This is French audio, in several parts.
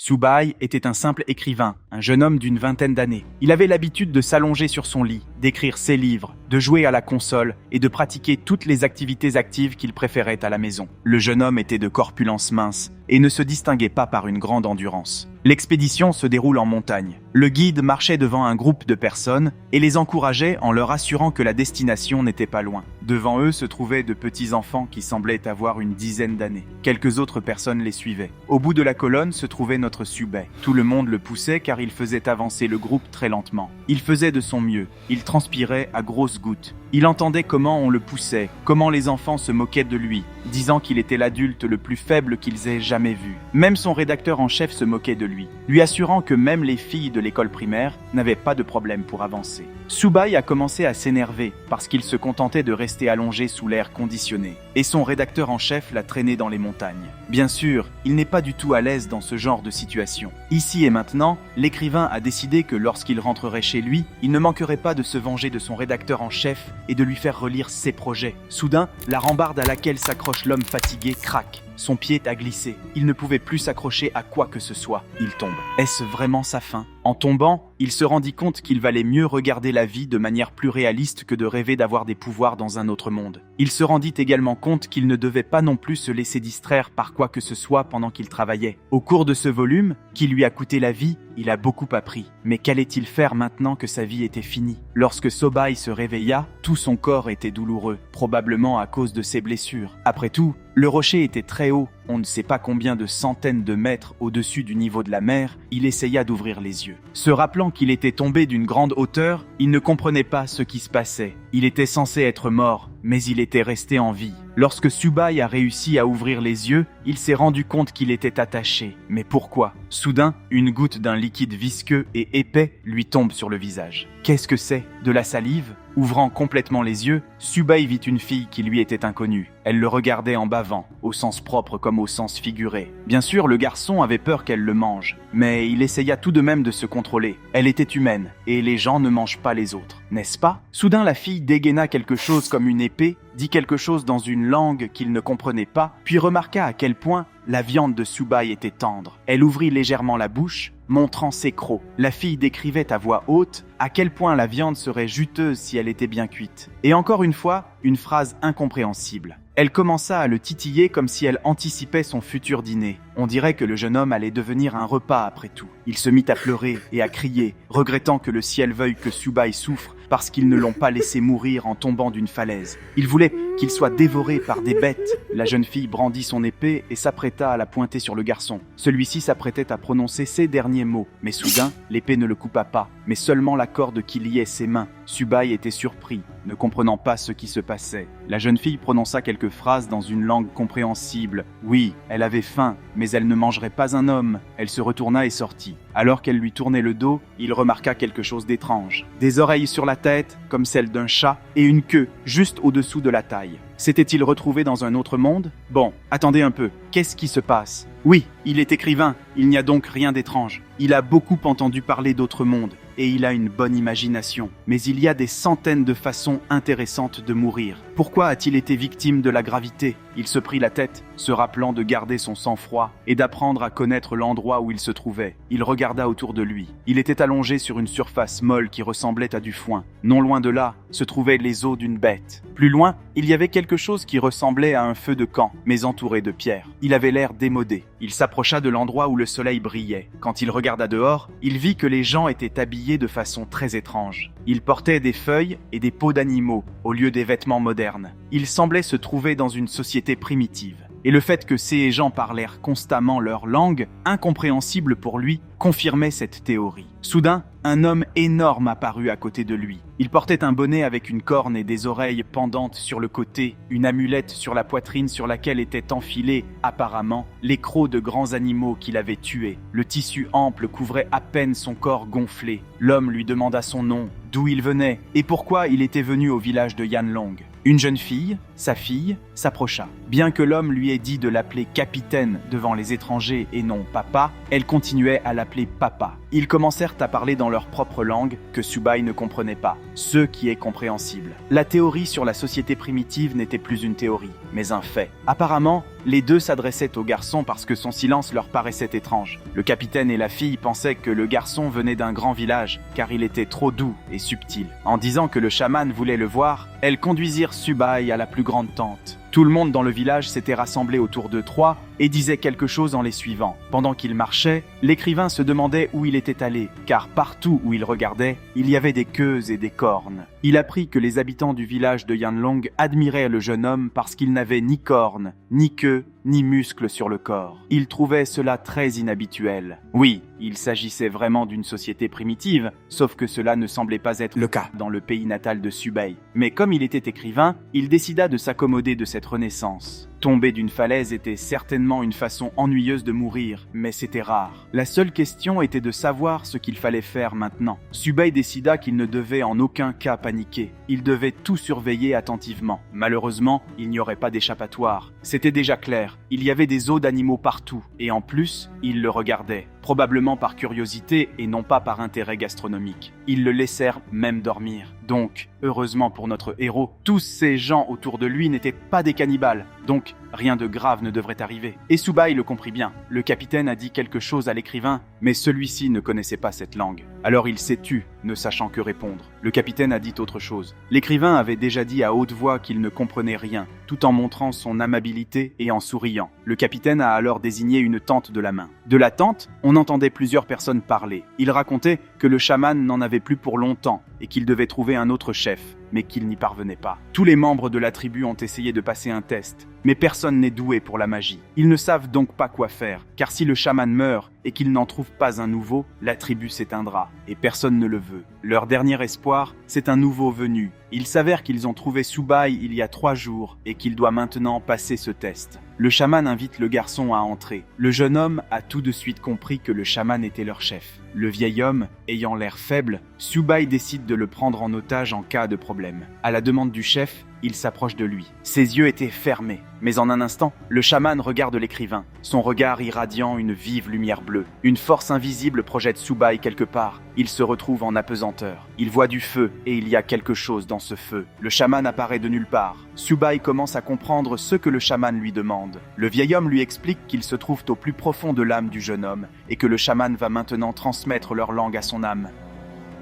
Subai était un simple écrivain, un jeune homme d'une vingtaine d'années. Il avait l'habitude de s'allonger sur son lit, d'écrire ses livres, de jouer à la console et de pratiquer toutes les activités actives qu'il préférait à la maison. Le jeune homme était de corpulence mince et ne se distinguait pas par une grande endurance. L'expédition se déroule en montagne. Le guide marchait devant un groupe de personnes et les encourageait en leur assurant que la destination n'était pas loin. Devant eux se trouvaient de petits enfants qui semblaient avoir une dizaine d'années. Quelques autres personnes les suivaient. Au bout de la colonne se trouvait notre Subai. Tout le monde le poussait car il faisait avancer le groupe très lentement. Il faisait de son mieux. Il transpirait à grosses gouttes. Il entendait comment on le poussait, comment les enfants se moquaient de lui, disant qu'il était l'adulte le plus faible qu'ils aient jamais vu. Même son rédacteur en chef se moquait de lui assurant que même les filles de l'école primaire n'avaient pas de problème pour avancer. Subai a commencé à s'énerver parce qu'il se contentait de rester allongé sous l'air conditionné, et son rédacteur en chef l'a traîné dans les montagnes. Bien sûr, il n'est pas du tout à l'aise dans ce genre de situation. Ici et maintenant, l'écrivain a décidé que lorsqu'il rentrerait chez lui, il ne manquerait pas de se venger de son rédacteur en chef et de lui faire relire ses projets. Soudain, la rambarde à laquelle s'accroche l'homme fatigué craque. Son pied a glissé. Il ne pouvait plus s'accrocher à quoi que ce soit. Il tombe. Est-ce vraiment sa fin ? En tombant, il se rendit compte qu'il valait mieux regarder la vie de manière plus réaliste que de rêver d'avoir des pouvoirs dans un autre monde. Il se rendit également compte qu'il ne devait pas non plus se laisser distraire par quoi que ce soit pendant qu'il travaillait. Au cours de ce volume, qui lui a coûté la vie, il a beaucoup appris. Mais qu'allait-il faire maintenant que sa vie était finie ? Lorsque Subai se réveilla, tout son corps était douloureux, probablement à cause de ses blessures. Après tout, le rocher était très haut, on ne sait pas combien de centaines de mètres au-dessus du niveau de la mer. Il essaya d'ouvrir les yeux. Se rappelant qu'il était tombé d'une grande hauteur, il ne comprenait pas ce qui se passait. Il était censé être mort, mais il était resté en vie. Lorsque Subai a réussi à ouvrir les yeux, il s'est rendu compte qu'il était attaché. Mais pourquoi ? Soudain, une goutte d'un liquide visqueux et épais lui tombe sur le visage. Qu'est-ce que c'est ? De la salive ? Ouvrant complètement les yeux, Subai vit une fille qui lui était inconnue. Elle le regardait en bavant, au sens propre comme au sens figuré. Bien sûr, le garçon avait peur qu'elle le mange, mais il essaya tout de même de se contrôler. Elle était humaine, et les gens ne mangent pas les autres, n'est-ce pas ? Soudain, la fille dégaina quelque chose comme une épée, dit quelque chose dans une langue qu'il ne comprenait pas, puis remarqua à quel point la viande de Subai était tendre. Elle ouvrit légèrement la bouche, montrant ses crocs. La fille décrivait à voix haute à quel point la viande serait juteuse si elle était bien cuite. Et encore une fois, une phrase incompréhensible. Elle commença à le titiller comme si elle anticipait son futur dîner. On dirait que le jeune homme allait devenir un repas après tout. Il se mit à pleurer et à crier, regrettant que le ciel veuille que Subai souffre parce qu'ils ne l'ont pas laissé mourir en tombant d'une falaise. Il voulait qu'il soit dévoré par des bêtes. La jeune fille brandit son épée et s'apprêta à la pointer sur le garçon. Celui-ci s'apprêtait à prononcer ces derniers mots, mais soudain, l'épée ne le coupa pas, mais seulement la corde qui liait ses mains. Subai était surpris, ne comprenant pas ce qui se passait. La jeune fille prononça quelques phrases dans une langue compréhensible. Oui, elle avait faim, mais elle ne mangerait pas un homme. Elle se retourna et sortit. Alors qu'elle lui tournait le dos, il remarqua quelque chose d'étrange. Des oreilles sur la tête, comme celles d'un chat, et une queue, juste au-dessous de la taille. S'était-il retrouvé dans un autre monde ? Bon, attendez un peu, qu'est-ce qui se passe ? Oui, il est écrivain, il n'y a donc rien d'étrange. Il a beaucoup entendu parler d'autres mondes, et il a une bonne imagination. Mais il y a des centaines de façons intéressantes de mourir. Pourquoi a-t-il été victime de la gravité ? Il se prit la tête, se rappelant de garder son sang-froid et d'apprendre à connaître l'endroit où il se trouvait. Il regarda autour de lui. Il était allongé sur une surface molle qui ressemblait à du foin. Non loin de là, se trouvaient les os d'une bête. Plus loin, il y avait quelque chose qui ressemblait à un feu de camp, mais entouré de pierres. Il avait l'air démodé. Il s'approcha de l'endroit où le soleil brillait. Quand il regarda dehors, il vit que les gens étaient habillés de façon très étrange. Ils portaient des feuilles et des peaux d'animaux au lieu des vêtements modernes. Ils semblaient se trouver dans une société primitive. Et le fait que ces gens parlèrent constamment leur langue, incompréhensible pour lui, confirmait cette théorie. Soudain, un homme énorme apparut à côté de lui. Il portait un bonnet avec une corne et des oreilles pendantes sur le côté, une amulette sur la poitrine sur laquelle étaient enfilés, apparemment, les crocs de grands animaux qu'il avait tués. Le tissu ample couvrait à peine son corps gonflé. L'homme lui demanda son nom, d'où il venait et pourquoi il était venu au village de Yanlong. Une jeune fille, sa fille, s'approcha. Bien que l'homme lui ait dit de l'appeler capitaine devant les étrangers et non papa, elle continuait à l'appeler papa. Ils commencèrent à parler dans leur propre langue que Subai ne comprenait pas, ce qui est compréhensible. La théorie sur la société primitive n'était plus une théorie, mais un fait. Apparemment, les deux s'adressaient au garçon parce que son silence leur paraissait étrange. Le capitaine et la fille pensaient que le garçon venait d'un grand village, car il était trop doux et subtil. En disant que le chaman voulait le voir, elles conduisirent Subai à la plus grande tente. Tout le monde dans le village s'était rassemblé autour d'eux trois et disait quelque chose en les suivant. Pendant qu'il marchait, l'écrivain se demandait où il était allé, car partout où il regardait, il y avait des queues et des cornes. Il apprit que les habitants du village de Yanlong admiraient le jeune homme parce qu'il n'avait ni cornes, ni queue, ni muscles sur le corps. Il trouvait cela très inhabituel. Oui, il s'agissait vraiment d'une société primitive, sauf que cela ne semblait pas être le cas dans le pays natal de Subai. Mais comme il était écrivain, il décida de s'accommoder de cette renaissance. Tomber d'une falaise était certainement une façon ennuyeuse de mourir, mais c'était rare. La seule question était de savoir ce qu'il fallait faire maintenant. Subai décida qu'il ne devait en aucun cas paniquer. Il devait tout surveiller attentivement. Malheureusement, il n'y aurait pas d'échappatoire. C'était déjà clair, il y avait des os d'animaux partout, et en plus, il le regardait. Probablement par curiosité et non pas par intérêt gastronomique. Ils le laissèrent même dormir. Donc, heureusement pour notre héros, tous ces gens autour de lui n'étaient pas des cannibales. Donc, rien de grave ne devrait arriver. Et Subai le comprit bien. Le capitaine a dit quelque chose à l'écrivain, mais celui-ci ne connaissait pas cette langue. Alors il s'est tu, ne sachant que répondre. Le capitaine a dit autre chose. L'écrivain avait déjà dit à haute voix qu'il ne comprenait rien, tout en montrant son amabilité et en souriant. Le capitaine a alors désigné une tente de la main. De la tente, on entendait plusieurs personnes parler. Il racontait que le chaman n'en avait plus pour longtemps et qu'il devait trouver un autre chef, mais qu'il n'y parvenait pas. Tous les membres de la tribu ont essayé de passer un test, mais personne n'est doué pour la magie. Ils ne savent donc pas quoi faire, car si le chaman meurt et qu'il n'en trouve pas un nouveau, la tribu s'éteindra, et personne ne le veut. Leur dernier espoir, c'est un nouveau venu. Il s'avère qu'ils ont trouvé Subai il y a 3 jours, et qu'il doit maintenant passer ce test. Le chaman invite le garçon à entrer. Le jeune homme a tout de suite compris que le chaman était leur chef. Le vieil homme, ayant l'air faible, Subai décide de le prendre en otage en cas de problème. À la demande du chef, il s'approche de lui. Ses yeux étaient fermés, mais en un instant, le chaman regarde l'écrivain. Son regard irradiant une vive lumière bleue. Une force invisible projette Subai quelque part. Il se retrouve en apesanteur. Il voit du feu, et il y a quelque chose dans ce feu. Le chaman apparaît de nulle part. Subai commence à comprendre ce que le chaman lui demande. Le vieil homme lui explique qu'ils se trouvent au plus profond de l'âme du jeune homme, et que le chaman va maintenant transmettre leur langue à son âme.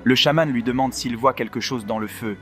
Le chaman lui demande s'il voit quelque chose dans le feu.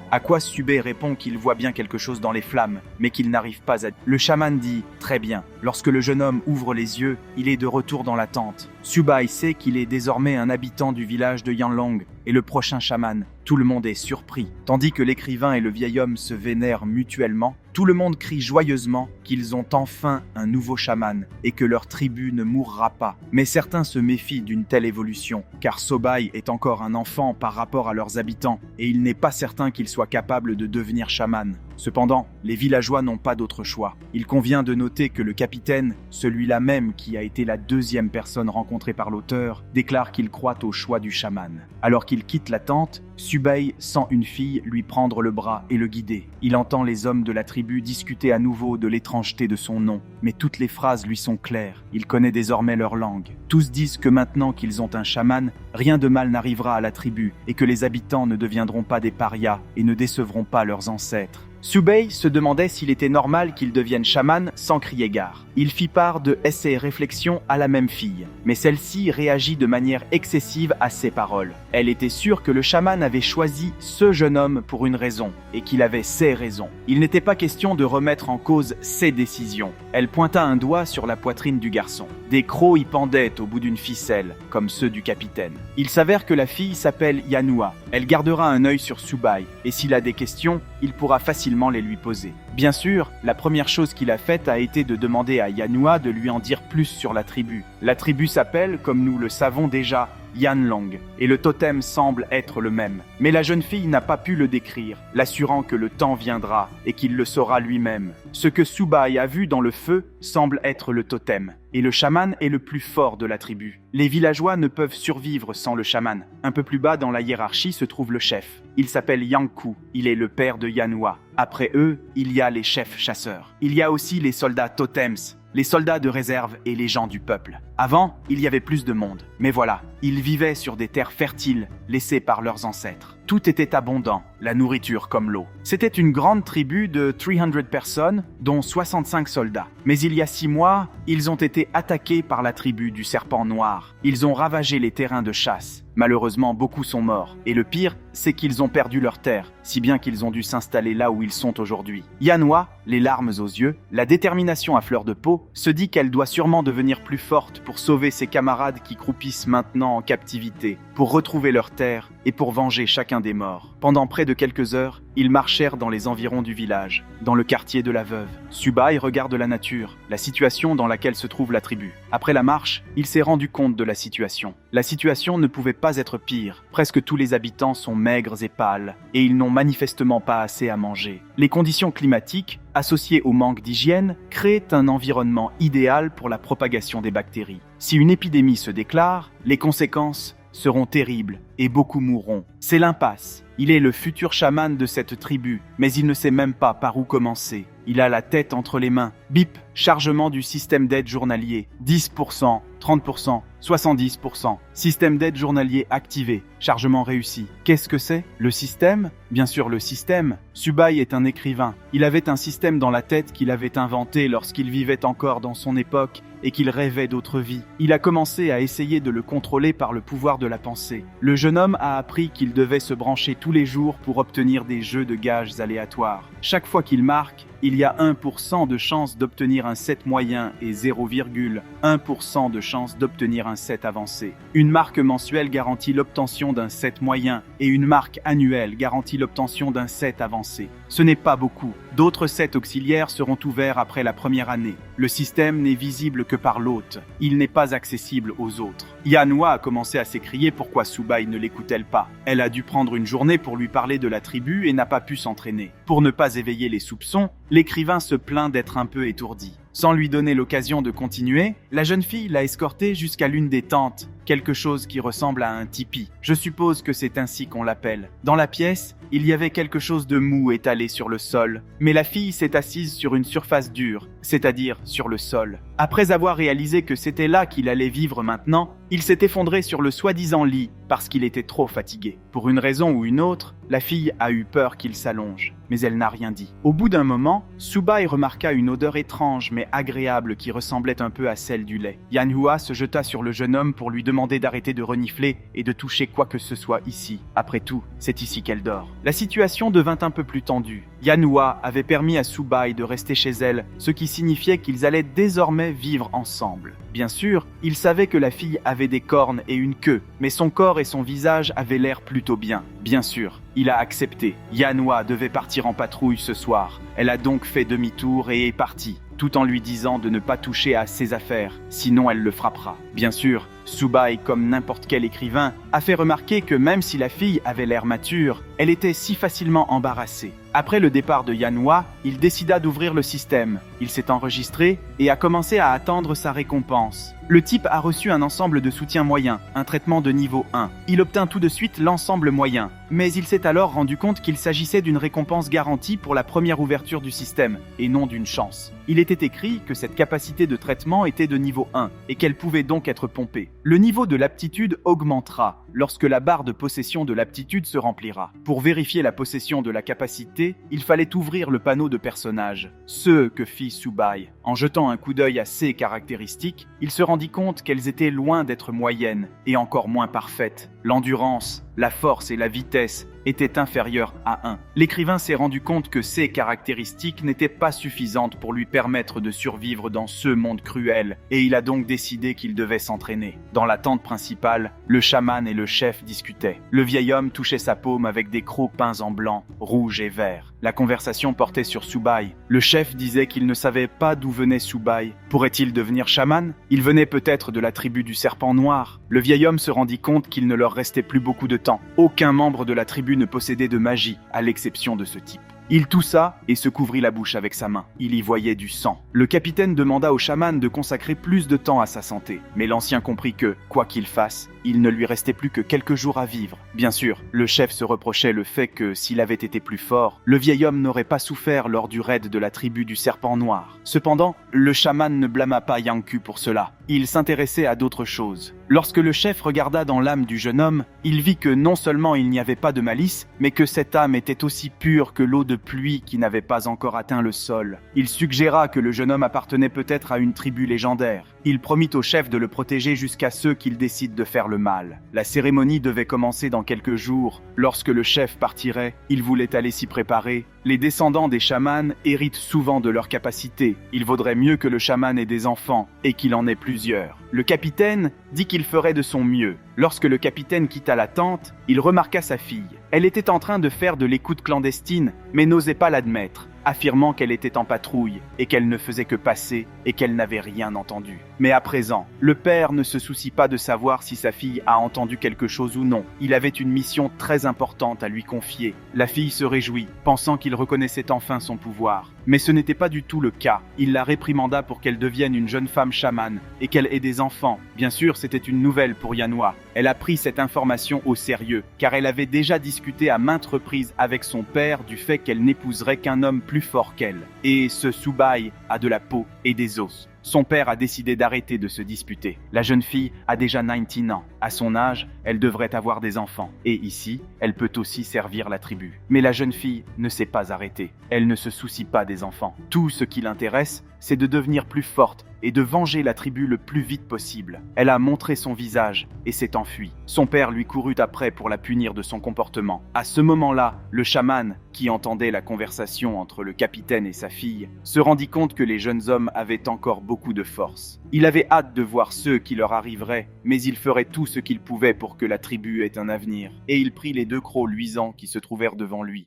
À quoi Subai répond qu'il voit bien quelque chose dans les flammes, mais qu'il n'arrive pas à... Le chaman dit « Très bien ». Lorsque le jeune homme ouvre les yeux, il est de retour dans la tente. Subai sait qu'il est désormais un habitant du village de Yanlong et le prochain chaman. Tout le monde est surpris. Tandis que l'écrivain et le vieil homme se vénèrent mutuellement, tout le monde crie joyeusement qu'ils ont enfin un nouveau chaman et que leur tribu ne mourra pas. Mais certains se méfient d'une telle évolution, car Subai est encore un enfant par rapport à leurs habitants et il n'est pas certain qu'il soit capable de devenir chaman. Cependant, les villageois n'ont pas d'autre choix. Il convient de noter que le capitaine, celui-là même qui a été la 2e personne rencontrée par l'auteur, déclare qu'il croit au choix du chaman. Alors qu'il quitte la tente, Subai sent une fille lui prendre le bras et le guider. Il entend les hommes de la tribu discuter à nouveau de l'étrangeté de son nom, mais toutes les phrases lui sont claires. Il connaît désormais leur langue. Tous disent que maintenant qu'ils ont un chaman, rien de mal n'arrivera à la tribu et que les habitants ne deviendront pas des parias et ne décevront pas leurs ancêtres. Subai se demandait s'il était normal qu'il devienne chaman sans crier gare. Il fit part de ses réflexions à la même fille, mais celle-ci réagit de manière excessive à ses paroles. Elle était sûre que le chaman avait choisi ce jeune homme pour une raison, et qu'il avait ses raisons. Il n'était pas question de remettre en cause ses décisions. Elle pointa un doigt sur la poitrine du garçon. Des crocs y pendaient au bout d'une ficelle, comme ceux du capitaine. Il s'avère que la fille s'appelle Yanua. Elle gardera un œil sur Subai, et s'il a des questions, il pourra facilement les lui poser. Bien sûr, la première chose qu'il a faite a été de demander à Yanua de lui en dire plus sur la tribu. La tribu s'appelle, comme nous le savons déjà, Yanlong, et le totem semble être le même. Mais la jeune fille n'a pas pu le décrire, l'assurant que le temps viendra et qu'il le saura lui-même. Ce que Subai a vu dans le feu semble être le totem, et le chaman est le plus fort de la tribu. Les villageois ne peuvent survivre sans le chaman. Un peu plus bas dans la hiérarchie se trouve le chef. Il s'appelle Yanku, il est le père de Yanhua. Après eux, il y a les chefs chasseurs. Il y a aussi les soldats totems, les soldats de réserve et les gens du peuple. Avant, il y avait plus de monde. Mais voilà, ils vivaient sur des terres fertiles, laissées par leurs ancêtres. Tout était abondant, la nourriture comme l'eau. C'était une grande tribu de 300 personnes, dont 65 soldats. Mais il y a 6 mois, ils ont été attaqués par la tribu du serpent noir. Ils ont ravagé les terrains de chasse. Malheureusement, beaucoup sont morts. Et le pire, c'est qu'ils ont perdu leurs terres, si bien qu'ils ont dû s'installer là où ils sont aujourd'hui. Yanhua, les larmes aux yeux, la détermination à fleur de peau, se dit qu'elle doit sûrement devenir plus forte pour sauver ses camarades qui croupissent maintenant en captivité, pour retrouver leurs terres et pour venger chacun des morts. Pendant près de quelques heures, ils marchèrent dans les environs du village, dans le quartier de la veuve. Subai regarde la nature, la situation dans laquelle se trouve la tribu. Après la marche, il s'est rendu compte de la situation. La situation ne pouvait pas être pire. Presque tous les habitants sont maigres et pâles, et ils n'ont manifestement pas assez à manger. Les conditions climatiques, associées au manque d'hygiène, créent un environnement idéal pour la propagation des bactéries. Si une épidémie se déclare, les conséquences seront terribles et beaucoup mourront. C'est l'impasse. Il est le futur chaman de cette tribu, mais il ne sait même pas par où commencer. Il a la tête entre les mains. Bip, chargement du système d'aide journalier. 10%, 30%, 70%. Système d'aide journalier activé. Chargement réussi. Qu'est-ce que c'est? Le système? Bien sûr, le système. Subai est un écrivain. Il avait un système dans la tête qu'il avait inventé lorsqu'il vivait encore dans son époque et qu'il rêvait d'autres vies. Il a commencé à essayer de le contrôler par le pouvoir de la pensée. Le jeune homme a appris qu'il devait se brancher tous les jours pour obtenir des jeux de gages aléatoires. Chaque fois qu'il marque, il y a 1% de chance d'obtenir un 7 moyen et 0,1% de chance d'obtenir un 7 avancé. Une marque mensuelle garantit l'obtention d'un 7 moyen et une marque annuelle garantit l'obtention d'un 7 avancé. Ce n'est pas beaucoup. D'autres 7 auxiliaires seront ouverts après la première année. Le système n'est visible que par l'hôte. Il n'est pas accessible aux autres. Yanhua a commencé à s'écrier pourquoi Subai ne l'écoute-t-elle pas. Elle a dû prendre une journée pour lui parler de la tribu et n'a pas pu s'entraîner. Pour ne pas éveiller les soupçons, l'écrivain se plaint d'être un peu étourdi. Sans lui donner l'occasion de continuer, la jeune fille l'a escorté jusqu'à l'une des tentes, quelque chose qui ressemble à un tipi. Je suppose que c'est ainsi qu'on l'appelle. Dans la pièce, il y avait quelque chose de mou étalé sur le sol, mais la fille s'est assise sur une surface dure, c'est-à-dire sur le sol. Après avoir réalisé que c'était là qu'il allait vivre maintenant, il s'est effondré sur le soi-disant lit parce qu'il était trop fatigué. Pour une raison ou une autre, la fille a eu peur qu'il s'allonge, mais elle n'a rien dit. Au bout d'un moment, Subai remarqua une odeur étrange mais agréable qui ressemblait un peu à celle du lait. Yanhua se jeta sur le jeune homme pour lui demander d'arrêter de renifler et de toucher quoi que ce soit ici. Après tout, c'est ici qu'elle dort. La situation devint un peu plus tendue. Yanhua avait permis à Subai de rester chez elle, ce qui signifiait qu'ils allaient désormais vivre ensemble. Bien sûr, il savait que la fille avait des cornes et une queue, mais son corps et son visage avaient l'air plutôt bien. Bien sûr, il a accepté. Yanhua devait partir en patrouille ce soir. Elle a donc fait demi-tour et est partie, tout en lui disant de ne pas toucher à ses affaires, sinon elle le frappera. Bien sûr, Subai, comme n'importe quel écrivain, a fait remarquer que même si la fille avait l'air mature, elle était si facilement embarrassée. Après le départ de Yanhua, il décida d'ouvrir le système. Il s'est enregistré et a commencé à attendre sa récompense. Le type a reçu un ensemble de soutien moyen, un traitement de niveau 1. Il obtint tout de suite l'ensemble moyen, mais il s'est alors rendu compte qu'il s'agissait d'une récompense garantie pour la première ouverture du système, et non d'une chance. Il était écrit que cette capacité de traitement était de niveau 1, et qu'elle pouvait donc être pompée. Le niveau de l'aptitude augmentera lorsque la barre de possession de l'aptitude se remplira. Pour vérifier la possession de la capacité, il fallait ouvrir le panneau de personnages, ce que fit Subai. En jetant un coup d'œil à ses caractéristiques, il se rendit compte qu'elles étaient loin d'être moyennes et encore moins parfaites. L'endurance, la force et la vitesse étaient inférieures à 1. L'écrivain s'est rendu compte que ces caractéristiques n'étaient pas suffisantes pour lui permettre de survivre dans ce monde cruel, et il a donc décidé qu'il devait s'entraîner. Dans la tente principale, le chaman et le chef discutaient. Le vieil homme touchait sa paume avec des crocs peints en blanc, rouge et vert. La conversation portait sur Subai. Le chef disait qu'il ne savait pas d'où venait Subai. Pourrait-il devenir chaman? Il venait peut-être de la tribu du serpent noir. Le vieil homme se rendit compte qu'il ne leur restait plus beaucoup de temps. Aucun membre de la tribu ne possédait de magie, à l'exception de ce type. Il toussa et se couvrit la bouche avec sa main. Il y voyait du sang. Le capitaine demanda au chaman de consacrer plus de temps à sa santé, mais l'ancien comprit que, quoi qu'il fasse, il ne lui restait plus que quelques jours à vivre. Bien sûr, le chef se reprochait le fait que, s'il avait été plus fort, le vieil homme n'aurait pas souffert lors du raid de la tribu du serpent noir. Cependant, le chaman ne blâma pas Yanku pour cela. Il s'intéressait à d'autres choses. Lorsque le chef regarda dans l'âme du jeune homme, il vit que non seulement il n'y avait pas de malice, mais que cette âme était aussi pure que l'eau de pluie qui n'avait pas encore atteint le sol. Il suggéra que le jeune homme appartenait peut-être à une tribu légendaire. Il promit au chef de le protéger jusqu'à ce qu'il décide de faire le mal. La cérémonie devait commencer dans quelques jours. Lorsque le chef partirait, il voulait aller s'y préparer. Les descendants des chamans héritent souvent de leurs capacités. Il vaudrait mieux que le chaman ait des enfants et qu'il en ait plusieurs. Le capitaine dit qu'il ferait de son mieux. Lorsque le capitaine quitta la tente, il remarqua sa fille. Elle était en train de faire de l'écoute clandestine, mais n'osait pas l'admettre, affirmant qu'elle était en patrouille et qu'elle ne faisait que passer et qu'elle n'avait rien entendu. Mais à présent, le père ne se soucie pas de savoir si sa fille a entendu quelque chose ou non. Il avait une mission très importante à lui confier. La fille se réjouit, pensant qu'il reconnaissait enfin son pouvoir. Mais ce n'était pas du tout le cas. Il la réprimanda pour qu'elle devienne une jeune femme chamane et qu'elle ait des enfants. Bien sûr, c'était une nouvelle pour Yanua. Elle a pris cette information au sérieux, car elle avait déjà discuté à maintes reprises avec son père du fait qu'elle n'épouserait qu'un homme plus fort qu'elle. Et ce Subai a de la peau et des os. Son père a décidé d'arrêter de se disputer. La jeune fille a déjà 19 ans. À son âge, elle devrait avoir des enfants. Et ici, elle peut aussi servir la tribu. Mais la jeune fille ne s'est pas arrêtée. Elle ne se soucie pas des enfants. Tout ce qui l'intéresse, c'est de devenir plus forte et de venger la tribu le plus vite possible. Elle a montré son visage et s'est enfuie. Son père lui courut après pour la punir de son comportement. À ce moment-là, le chaman, qui entendait la conversation entre le capitaine et sa fille, se rendit compte que les jeunes hommes avaient encore beaucoup de force. Il avait hâte de voir ceux qui leur arriveraient, mais il ferait tout ce qu'il pouvait pour que la tribu ait un avenir. Et il prit les 2 crocs luisants qui se trouvèrent devant lui.